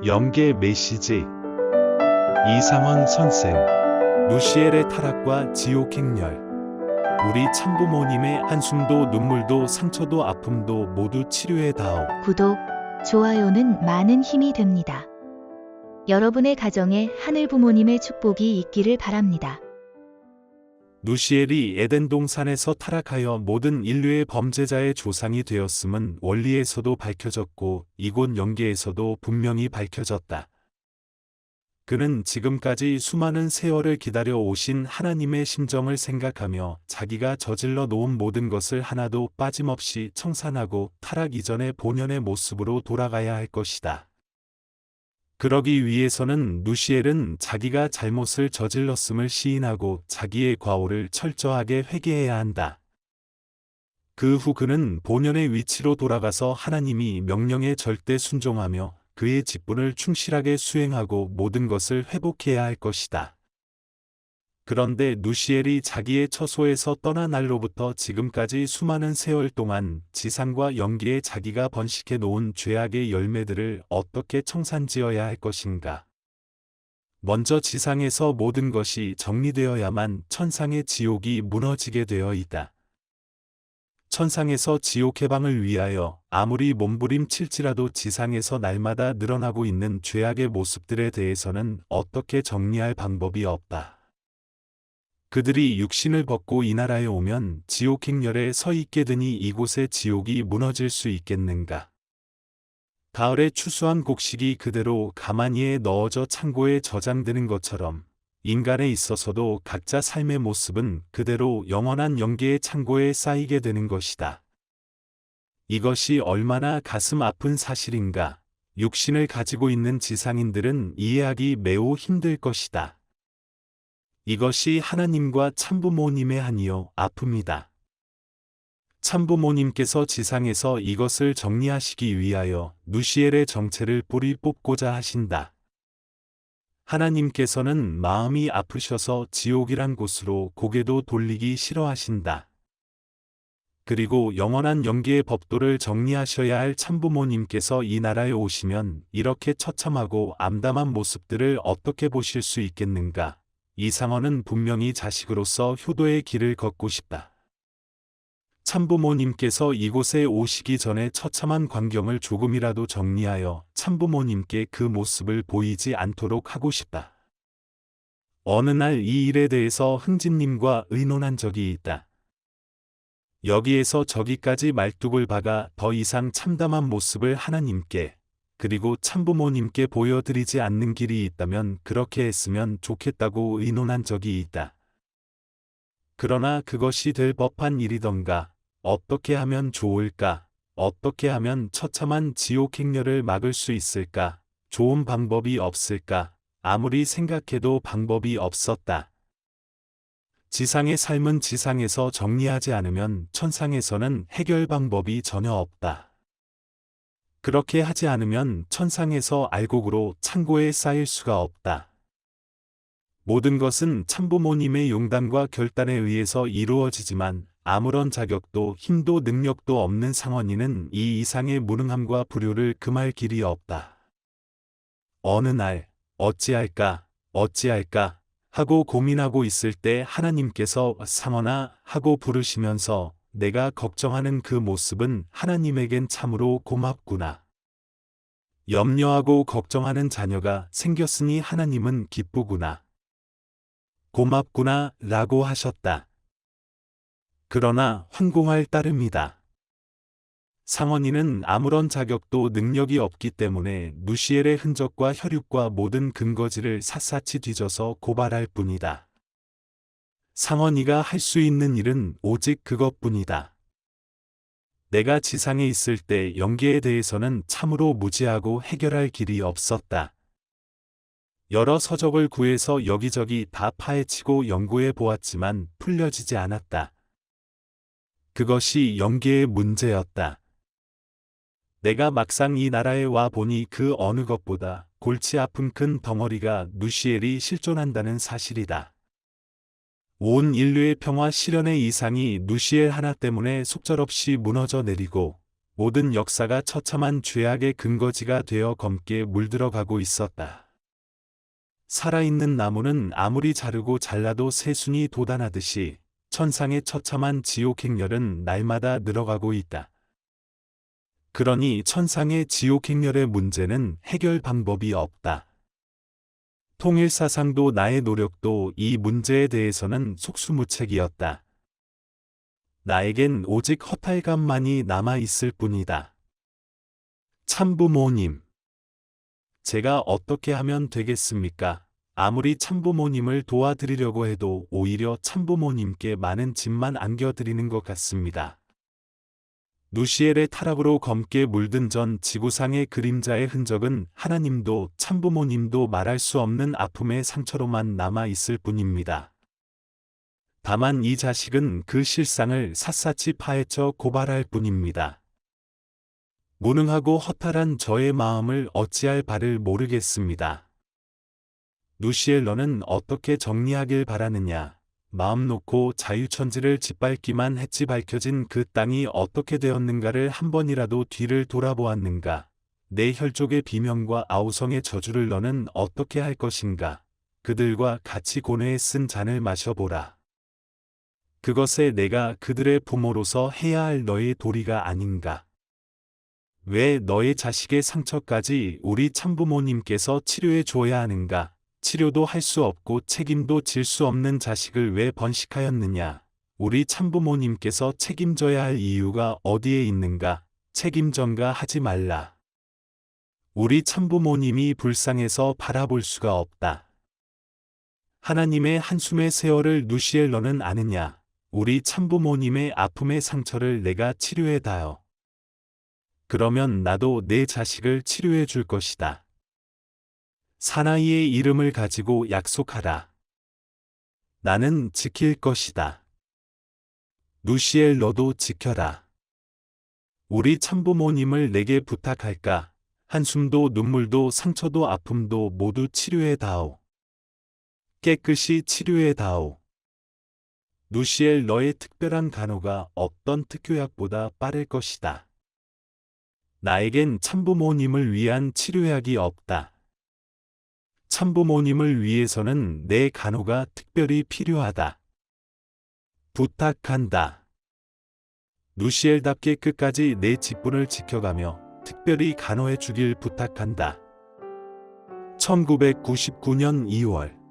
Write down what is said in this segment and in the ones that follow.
영계 메시지 이상원 선생 누시엘의 타락과 지옥 행렬. 우리 참부모님의 한숨도 눈물도 상처도 아픔도 모두 치료해 다오. 구독, 좋아요는 많은 힘이 됩니다. 여러분의 가정에 하늘 부모님의 축복이 있기를 바랍니다. 누시엘이 에덴 동산에서 타락하여 모든 인류의 범죄자의 조상이 되었음은 원리에서도 밝혀졌고 이곳 영계에서도 분명히 밝혀졌다. 그는 지금까지 수많은 세월을 기다려 오신 하나님의 심정을 생각하며 자기가 저질러 놓은 모든 것을 하나도 빠짐없이 청산하고 타락 이전의 본연의 모습으로 돌아가야 할 것이다. 그러기 위해서는 누시엘은 자기가 잘못을 저질렀음을 시인하고 자기의 과오를 철저하게 회개해야 한다. 그 후 그는 본연의 위치로 돌아가서 하나님이 명령에 절대 순종하며 그의 직분을 충실하게 수행하고 모든 것을 회복해야 할 것이다. 그런데 누시엘이 자기의 처소에서 떠난 날로부터 지금까지 수많은 세월 동안 지상과 영계에 자기가 번식해 놓은 죄악의 열매들을 어떻게 청산지어야 할 것인가? 먼저 지상에서 모든 것이 정리되어야만 천상의 지옥이 무너지게 되어 있다. 천상에서 지옥 해방을 위하여 아무리 몸부림칠지라도 지상에서 날마다 늘어나고 있는 죄악의 모습들에 대해서는 어떻게 정리할 방법이 없다. 그들이 육신을 벗고 이 나라에 오면 지옥 행렬에 서 있게 되니 이곳의 지옥이 무너질 수 있겠는가? 가을에 추수한 곡식이 그대로 가마니에 넣어져 창고에 저장되는 것처럼 인간에 있어서도 각자 삶의 모습은 그대로 영원한 영계의 창고에 쌓이게 되는 것이다. 이것이 얼마나 가슴 아픈 사실인가? 육신을 가지고 있는 지상인들은 이해하기 매우 힘들 것이다. 이것이 하나님과 참부모님의 한이요 아픔이다. 참부모님께서 지상에서 이것을 정리하시기 위하여 누시엘의 정체를 뿌리 뽑고자 하신다. 하나님께서는 마음이 아프셔서 지옥이란 곳으로 고개도 돌리기 싫어하신다. 그리고 영원한 영계의 법도를 정리하셔야 할 참부모님께서 이 나라에 오시면 이렇게 처참하고 암담한 모습들을 어떻게 보실 수 있겠는가? 이상원은 분명히 자식으로서 효도의 길을 걷고 싶다. 참부모님께서 이곳에 오시기 전에 처참한 광경을 조금이라도 정리하여 참부모님께 그 모습을 보이지 않도록 하고 싶다. 어느 날 이 일에 대해서 흥진님과 의논한 적이 있다. 여기에서 저기까지 말뚝을 박아 더 이상 참담한 모습을 하나님께 그리고 참부모님께 보여드리지 않는 길이 있다면 그렇게 했으면 좋겠다고 의논한 적이 있다. 그러나 그것이 될 법한 일이던가, 어떻게 하면 좋을까, 어떻게 하면 처참한 지옥 행렬을 막을 수 있을까, 좋은 방법이 없을까, 아무리 생각해도 방법이 없었다. 지상의 삶은 지상에서 정리하지 않으면 천상에서는 해결 방법이 전혀 없다. 그렇게 하지 않으면 천상에서 알곡으로 창고에 쌓일 수가 없다. 모든 것은 참부모님의 용단과 결단에 의해서 이루어지지만 아무런 자격도 힘도 능력도 없는 상원이는 이 이상의 무능함과 불효를 금할 길이 없다. 어느 날 어찌할까 하고 고민하고 있을 때 하나님께서 상원아 하고 부르시면서 내가 걱정하는 그 모습은 하나님에겐 참으로 고맙구나. 염려하고 걱정하는 자녀가 생겼으니 하나님은 기쁘구나. 고맙구나 라고 하셨다. 그러나 황공할 따름이다. 상원이는 아무런 자격도 능력이 없기 때문에 누시엘의 흔적과 혈육과 모든 근거지를 샅샅이 뒤져서 고발할 뿐이다. 상원이가 할 수 있는 일은 오직 그것뿐이다. 내가 지상에 있을 때 영계에 대해서는 참으로 무지하고 해결할 길이 없었다. 여러 서적을 구해서 여기저기 다 파헤치고 연구해 보았지만 풀려지지 않았다. 그것이 영계의 문제였다. 내가 막상 이 나라에 와 보니 그 어느 것보다 골치 아픈 큰 덩어리가 누시엘이 실존한다는 사실이다. 온 인류의 평화 실현의 이상이 누시엘 하나 때문에 속절없이 무너져 내리고 모든 역사가 처참한 죄악의 근거지가 되어 검게 물들어가고 있었다. 살아있는 나무는 아무리 자르고 잘라도 새순이 돋아나듯이 천상의 처참한 지옥 행렬은 날마다 늘어가고 있다. 그러니 천상의 지옥 행렬의 문제는 해결 방법이 없다. 통일사상도 나의 노력도 이 문제에 대해서는 속수무책이었다. 나에겐 오직 허탈감만이 남아있을 뿐이다. 참부모님. 제가 어떻게 하면 되겠습니까? 아무리 참부모님을 도와드리려고 해도 오히려 참부모님께 많은 짐만 안겨드리는 것 같습니다. 누시엘의 타락으로 검게 물든 전 지구상의 그림자의 흔적은 하나님도 참부모님도 말할 수 없는 아픔의 상처로만 남아 있을 뿐입니다. 다만 이 자식은 그 실상을 샅샅이 파헤쳐 고발할 뿐입니다. 무능하고 허탈한 저의 마음을 어찌할 바를 모르겠습니다. 누시엘, 너는 어떻게 정리하길 바라느냐? 마음 놓고 자유천지를 짓밟기만 했지 밝혀진 그 땅이 어떻게 되었는가를 한 번이라도 뒤를 돌아보았는가? 내 혈족의 비명과 아우성의 저주를 너는 어떻게 할 것인가? 그들과 같이 고뇌에 쓴 잔을 마셔보라. 그것에 내가 그들의 부모로서 해야 할 너의 도리가 아닌가? 왜 너의 자식의 상처까지 우리 참부모님께서 치료해 줘야 하는가? 치료도 할 수 없고 책임도 질 수 없는 자식을 왜 번식하였느냐? 우리 참부모님께서 책임져야 할 이유가 어디에 있는가? 책임 전가하지 말라. 우리 참부모님이 불쌍해서 바라볼 수가 없다. 하나님의 한숨의 세월을 누시엘, 너는 아느냐? 우리 참부모님의 아픔의 상처를 내가 치료해 다요. 그러면 나도 내 자식을 치료해 줄 것이다. 사나이의 이름을 가지고 약속하라. 나는 지킬 것이다. 누시엘, 너도 지켜라. 우리 참부모님을 내게 부탁할까? 한숨도 눈물도 상처도 아픔도 모두 치료해 다오. 깨끗이 치료해 다오. 누시엘, 너의 특별한 간호가 어떤 특효약보다 빠를 것이다. 나에겐 참부모님을 위한 치료약이 없다. 참부모님을 위해서는 내 간호가 특별히 필요하다. 부탁한다. 누시엘답게 끝까지 내 직분을 지켜가며 특별히 간호해 주길 부탁한다. 1999년 2월.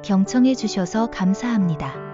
경청해 주셔서 감사합니다.